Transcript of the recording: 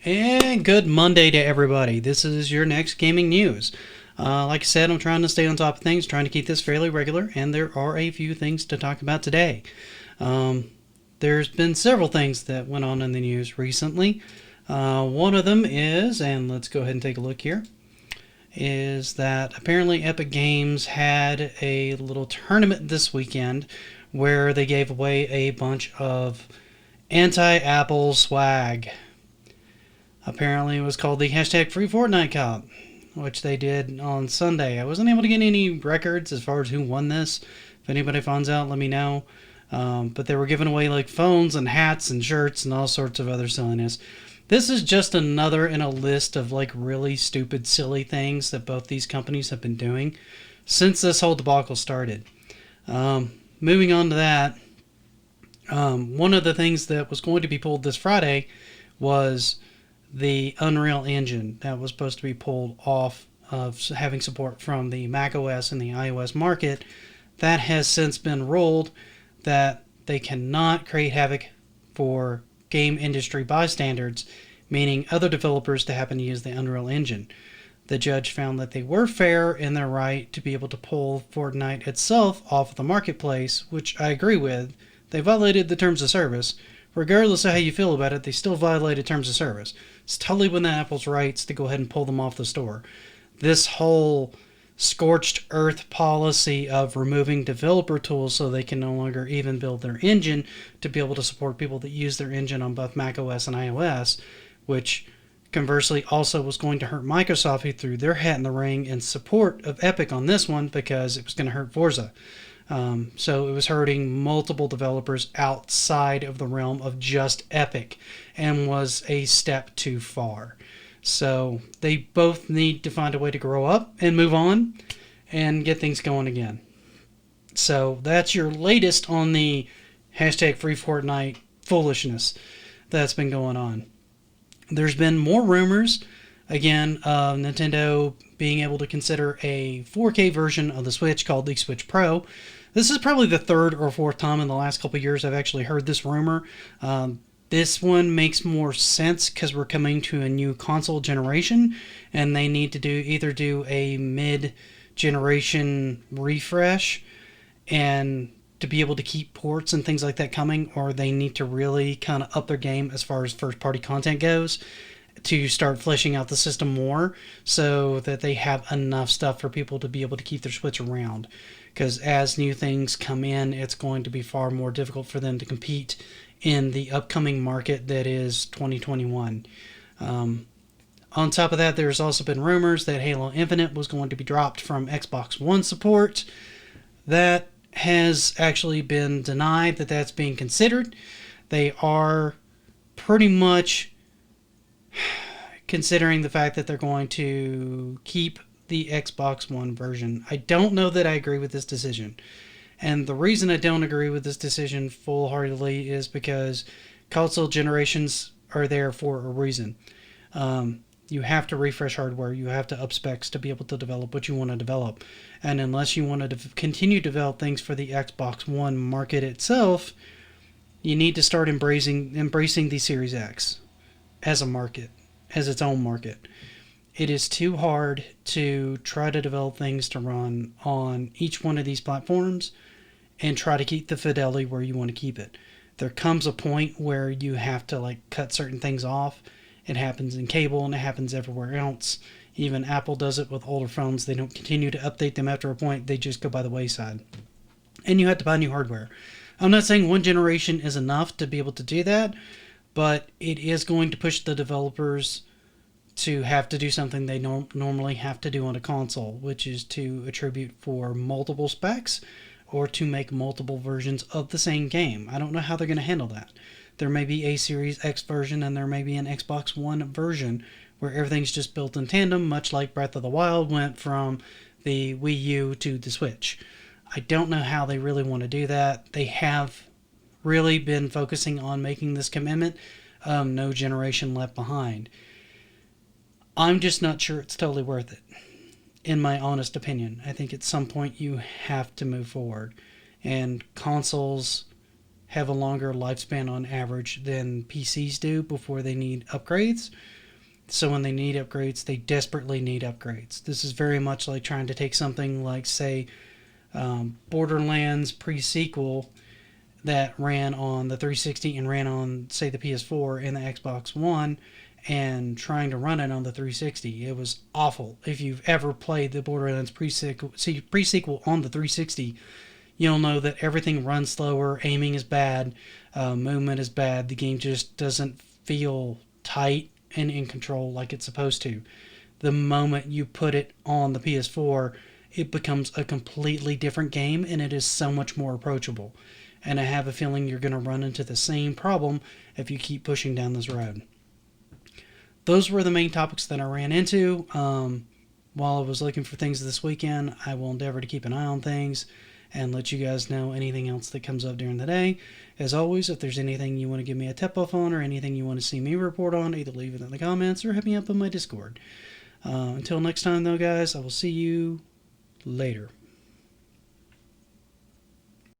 And good Monday to everybody. This is your next gaming news. Like I said, I'm trying to stay on top of things, trying to keep this fairly regular, and there are a few things to talk about today. Um, there's been several things that went on in the news recently. One of them is, and let's go ahead and take a look here, is that apparently Epic Games had a little tournament this weekend where they gave away a bunch of anti-Apple swag. Apparently, it was called the hashtag freefortnite Cup, which they did on Sunday. I wasn't able to get any records as far as who won this. If anybody finds out, let me know. But they were giving away like phones and hats and shirts and all sorts of other silliness. This is just another in a list of like really stupid, silly things that both these companies have been doing since this whole debacle started. Moving on to that, one of the things that was going to be pulled this Friday was the Unreal Engine that was supposed to be pulled off of having support from the macOS and the iOS market. That has since been ruled that they cannot create havoc for game industry bystanders, meaning other developers to happen to use the Unreal Engine. The judge found that they were fair in their right to be able to pull Fortnite itself off of the marketplace, which I agree with. They violated the terms of service. Regardless of how you feel about it, they still violated terms of service. It's totally within Apple's rights to go ahead and pull them off the store. This whole scorched earth policy of removing developer tools so they can no longer even build their engine to be able to support people that use their engine on both macOS and iOS, which conversely also was going to hurt Microsoft, who threw their hat in the ring in support of Epic on this one because it was going to hurt Forza. So it was hurting multiple developers outside of the realm of just Epic and was a step too far. So they both need to find a way to grow up and move on and get things going again. So that's your latest on the hashtag FreeFortnite foolishness that's been going on. There's been more rumors, again, of Nintendo being able to consider a 4K version of the Switch called the Switch Pro. This is probably the third or fourth time in the last couple of years I've actually heard this rumor. This one makes more sense because we're coming to a new console generation and they need to either do a mid-generation refresh and to be able to keep ports and things like that coming, or they need to really kind of up their game as far as first-party content goes to start fleshing out the system more so that they have enough stuff for people to be able to keep their Switch around. Because as new things come in, it's going to be far more difficult for them to compete in the upcoming market that is 2021. On top of that, there's also been rumors that Halo Infinite was going to be dropped from Xbox One support. That has actually been denied that that's being considered. They are pretty much considering the fact that they're going to keep the Xbox One version. I don't know that I agree with this decision. And the reason I don't agree with this decision full-heartedly is because console generations are there for a reason. You have to refresh hardware. You have to up specs to be able to develop what you want to develop. And unless you want to continue to develop things for the Xbox One market itself, you need to start embracing the Series X as a market, as its own market. It is too hard to try to develop things to run on each one of these platforms and try to keep the fidelity where you want to keep it. There comes a point where you have to like cut certain things off. It happens in cable and it happens everywhere else. Even Apple does it with older phones. They don't continue to update them after a point. They just go by the wayside. And you have to buy new hardware. I'm not saying one generation is enough to be able to do that, but it is going to push the developers to have to do something they don't normally have to do on a console, which is to attribute for multiple specs or to make multiple versions of the same game. I don't know how they're going to handle that. There may be a Series X version and there may be an Xbox One version where everything's just built in tandem, much like Breath of the Wild went from the Wii U to the Switch. I don't know how they really want to do that. They have really been focusing on making this commitment. No generation left behind. I'm just not sure it's totally worth it, in my honest opinion. I think at some point you have to move forward. And consoles have a longer lifespan on average than PCs do before they need upgrades. So when they need upgrades, they desperately need upgrades. This is very much like trying to take something like, say, Borderlands pre-sequel that ran on the 360 and ran on, say, the PS4 and the Xbox One, and trying to run it on the 360. It was awful. If you've ever played the Borderlands pre-sequel on the 360, you'll know that everything runs slower, aiming is bad, movement is bad. The game just doesn't feel tight and in control like it's supposed to. The moment you put it on the PS4, it becomes a completely different game, and it is so much more approachable. And I have a feeling you're going to run into the same problem if you keep pushing down this road. Those were the main topics that I ran into. While I was looking for things this weekend, I will endeavor to keep an eye on things and let you guys know anything else that comes up during the day. As always, if there's anything you want to give me a tip-off on or anything you want to see me report on, either leave it in the comments or hit me up on my Discord. Until next time, though, guys, I will see you later.